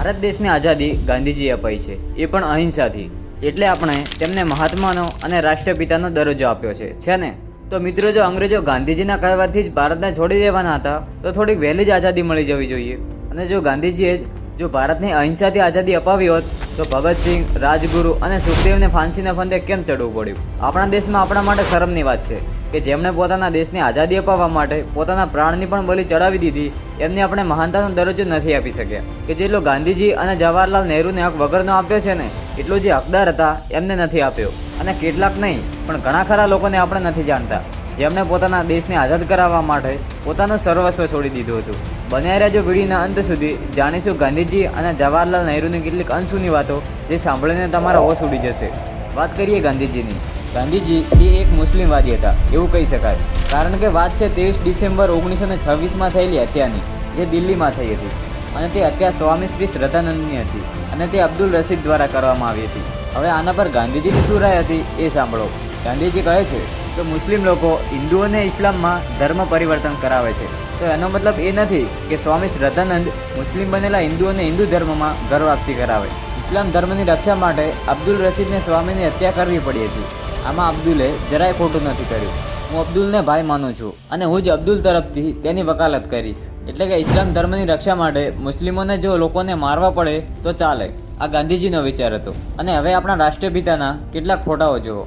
ભારત દેશની આઝાદી ગાંધીજીએ અપાઈ છે, એ પણ અહિંસાથી. એટલે આપણે તેમને મહાત્માનો અને રાષ્ટ્રપિતાનો દરજ્જો આપ્યો છે ને? તો મિત્રો, જો અંગ્રેજો ગાંધીજીના કહેવાથી જ ભારતને છોડી દેવાના હતા તો થોડીક વહેલી જ આઝાદી મળી જવી જોઈએ. અને જો ગાંધીજીએ જો ભારતને અહિંસાથી આઝાદી અપાવી હોત તો ભગતસિંહ, રાજગુરુ અને સુખદેવને ફાંસીના ફંદે કેમ ચડવું પડ્યું? આપણા દેશમાં આપણા માટે શરમની વાત છે કે જેમણે પોતાના દેશની આઝાદી અપાવવા માટે પોતાના પ્રાણની પણ બલિ ચડાવી દીધી, એમને આપણે મહાનતાનો દરજ્જો નથી આપી શક્યા. કે જેટલો ગાંધીજી અને જવાહરલાલ નહેરુને હક વગરનો આપ્યો છે ને, એટલો જે હકદાર હતા એમને નથી આપ્યો. અને કેટલાક નહીં પણ ઘણા ખરા લોકોને આપણે નથી જાણતા, જેમણે પોતાના દેશને આઝાદ કરાવવા માટે પોતાનું સર્વસ્વ છોડી દીધું હતું. બન્યા રહેજો વિડીયોના અંત સુધી. જાણીશું ગાંધીજી અને જવાહરલાલ નહેરુની કેટલીક અનસુની વાતો, જે સાંભળીને તમારા હોશ ઉડી જશે. વાત કરીએ ગાંધીજીની. ગાંધીજી એ એક મુસ્લિમવાદી હતા એવું કહી શકાય, કારણ કે વાત છે 23 ડિસેમ્બર 1926માં થયેલી હત્યાની, જે દિલ્હીમાં થઈ હતી. અને તે હત્યા સ્વામી શ્રી શ્રદ્ધાનંદની હતી અને તે અબ્દુલ રશીદ દ્વારા કરવામાં આવી હતી. હવે આના પર ગાંધીજીની શું રાય હતી એ સાંભળો. ગાંધીજી કહે છે કે મુસ્લિમ લોકો હિન્દુઓને ઇસ્લામમાં ધર્મ પરિવર્તન કરાવે છે. તો એનો મતલબ એ નથી કે સ્વામી શ્રદ્ધાનંદ મુસ્લિમ બનેલા હિન્દુઓને હિન્દુ ધર્મમાં ઘર વાપસી કરાવે. ઇસ્લામ ધર્મની રક્ષા માટે અબ્દુલ રશીદને સ્વામીની હત્યા કરવી પડી હતી. આમાં અબ્દુલે જરાય ખોટું નથી કર્યું. હું અબ્દુલને ભાઈ માનું છું અને હું જ અબ્દુલ તરફથી તેની વકાલત કરીશ. એટલે કે ઇસ્લામ ધર્મની રક્ષા માટે મુસ્લિમોને જો લોકોને મારવા પડે તો ચાલે. આ ગાંધીજીનો વિચાર હતો. અને હવે આપણા રાષ્ટ્રપિતાના કેટલાક ફોટાઓ જુઓ.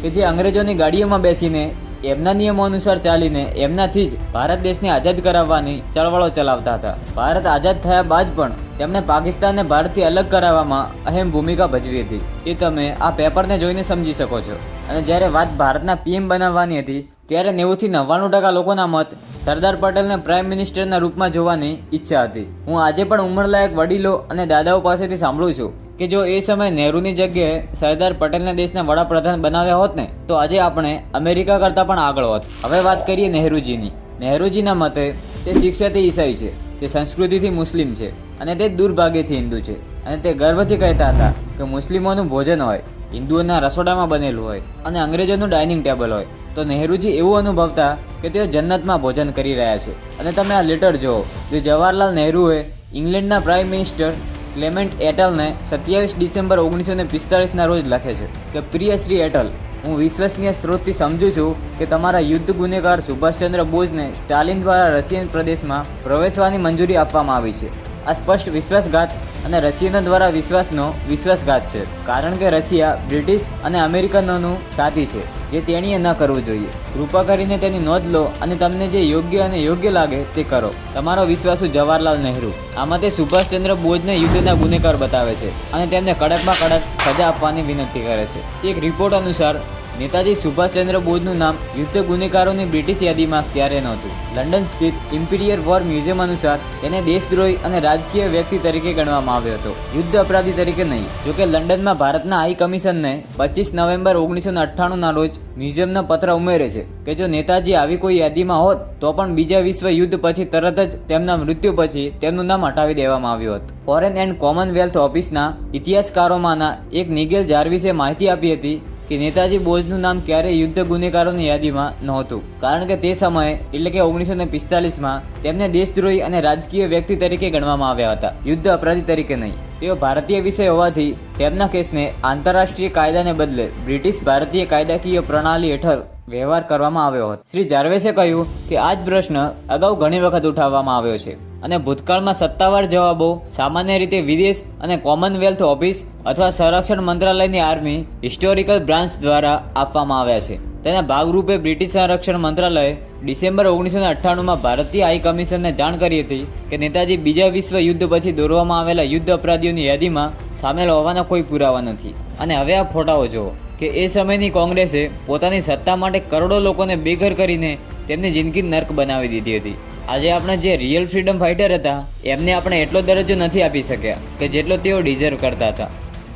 કે જે અંગ્રેજોની ગાડીઓમાં બેસીને એમના નિયમો અનુસાર ચાલીને એમનાથી જ ભારત દેશને આઝાદ કરાવવાની ચળવળો ચલાવતા હતા. ભારત આઝાદ થયા બાદ પણ તેમણે પાકિસ્તાનને ભારતથી અલગ કરાવવામાં અહેમ ભૂમિકા ભજવી હતી. એ તમે આ પેપરને જોઈને સમજી શકો છો. અને જ્યારે વાત ભારતના પીએમ બનાવવાની હતી ત્યારે 90 થી 99% લોકોના મત સરદાર પટેલને પ્રાઇમ મિનિસ્ટરના રૂપમાં જોવાની ઈચ્છા હતી. હું આજે પણ ઉંમરલાયક વડીલો અને દાદાઓ પાસેથી સાંભળું છું કે જો એ સમયે નહેરુની જગ્યાએ સરદાર પટેલને દેશના વડાપ્રધાન બનાવ્યા હોત ને, તો આજે આપણે અમેરિકા કરતાં પણ આગળ હોત. હવે વાત કરીએ નહેરુજીની. નહેરુજીના મતે તે શિક્ષાથી ઈસાઈ છે, તે સંસ્કૃતિથી મુસ્લિમ છે અને તે દુર્ભાગ્યથી હિન્દુ છે. અને તે ગર્વથી કહેતા હતા કે મુસ્લિમોનું ભોજન હોય, હિન્દુઓના રસોડામાં બનેલું હોય અને અંગ્રેજોનું ડાઇનિંગ ટેબલ હોય. તો નહેરુજી એવું અનુભવતા કે તેઓ જન્નતમાં ભોજન કરી રહ્યા છે. અને તમે આ લેટર જુઓ, જે જવાહરલાલ નહેરુએ ઇંગ્લેન્ડના પ્રાઇમ મિનિસ્ટર ક્લેમેન્ટ એટલને 27 ડિસેમ્બર 1945ના રોજ લખે છે કે પ્રિય શ્રી એટલ, હું વિશ્વસનીય સ્ત્રોતથી સમજું છું કે તમારા યુદ્ધ ગુનેગાર સુભાષચંદ્ર બોઝને સ્ટાલિન દ્વારા રશિયન પ્રદેશમાં પ્રવેશવાની મંજૂરી આપવામાં આવી છે. આ સ્પષ્ટ વિશ્વાસઘાત અને રશિયનો દ્વારા વિશ્વાસનો વિશ્વાસઘાત છે, કારણ કે રશિયા બ્રિટિશ અને અમેરિકનોનું સાથી છે, જે તેણીએ ન કરવું જોઈએ. કૃપા કરીને તેની નોંધ લો અને તમને જે યોગ્ય અને યોગ્ય લાગે તે કરો. તમારો વિશ્વાસુ જવાહરલાલ નહેરુ. આમાં તે સુભાષચંદ્ર બોઝને યુદ્ધના ગુનેગાર બતાવે છે અને તેમને કડકમાં કડક સજા આપવાની વિનંતી કરે છે. એક રિપોર્ટ અનુસાર નેતાજી સુભાષચંદ્ર બોઝનું નામ યુદ્ધ ગુનેગારોની બ્રિટિશ યાદીમાં ક્યારેય નહોતું. લંડન સ્થિત ઇમ્પિરિયલ વોર મ્યુઝિયમ અનુસાર તેને દેશદ્રોહી અને રાજકીય વ્યક્તિ તરીકે ગણવામાં આવ્યો હતો, યુદ્ધ અપરાધી તરીકે નહીં. જોકે લંડનમાં ભારતના હાઈ કમિશનને 25 નવેમ્બર 1998ના રોજ મ્યુઝિયમનો પત્ર ઉમેરે છે કે જો નેતાજી આવી કોઈ યાદીમાં હોત તો પણ બીજા વિશ્વ યુદ્ધ પછી તરત જ તેમના મૃત્યુ પછી તેમનું નામ હટાવી દેવામાં આવ્યું હતું. ફોરેન એન્ડ કોમનવેલ્થ ઓફિસના ઇતિહાસકારોમાંના એક નિગેલ જાર્વિસે માહિતી આપી હતી કે નેતાજી બોઝનું નામ ક્યારેય યુદ્ધ ગુનેગારોની યાદીમાં નહોતું, કારણ કે તે સમયે એટલે કે 1945માં તેમને દેશદ્રોહી અને રાજકીય વ્યક્તિ તરીકે ગણવામાં આવ્યા હતા, યુદ્ધ અપરાધી તરીકે નહીં. તેઓ ભારતીય વિષય હોવાથી તેમના કેસને આંતરરાષ્ટ્રીય કાયદાને બદલે બ્રિટિશ ભારતીય કાયદાકીય પ્રણાલી હેઠળ વ્યવહાર કરવામાં આવ્યો હતો. શ્રી જાર્વેસે કહ્યું કે આ જ પ્રશ્ન અગાઉ ઘણી વખત ઉઠાવવામાં આવ્યો છે અને ભૂતકાળમાં સત્તાવાર જવાબો સામાન્ય રીતે વિદેશ અને કોમનવેલ્થ ઓફિસ અથવા સંરક્ષણ મંત્રાલયની આર્મી હિસ્ટોરિકલ બ્રાન્ચ દ્વારા આપવામાં આવ્યા છે. તેના ભાગરૂપે બ્રિટિશ સંરક્ષણ મંત્રાલયે ડિસેમ્બર 1998માં ભારતીય હાઈ કમિશનને જાણ કરી હતી કે નેતાજી બીજા વિશ્વ યુદ્ધ પછી દોરવામાં આવેલા યુદ્ધ અપરાધીઓની યાદીમાં સામેલ હોવાના કોઈ પુરાવા નથી. અને હવે આ ફોટાઓ જુઓ કે એ સમયની કોંગ્રેસે પોતાની સત્તા માટે કરોડો લોકોને બેઘર કરીને તેમની જિંદગી નર્ક બનાવી દીધી હતી. આજે આપણે જે રિયલ ફ્રીડમ ફાઇટર હતા એમને આપણે એટલો દરજ્જો નથી આપી શક્યા કે જેટલો તેઓ ડિઝર્વ કરતા હતા.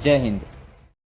જય હિન્દ.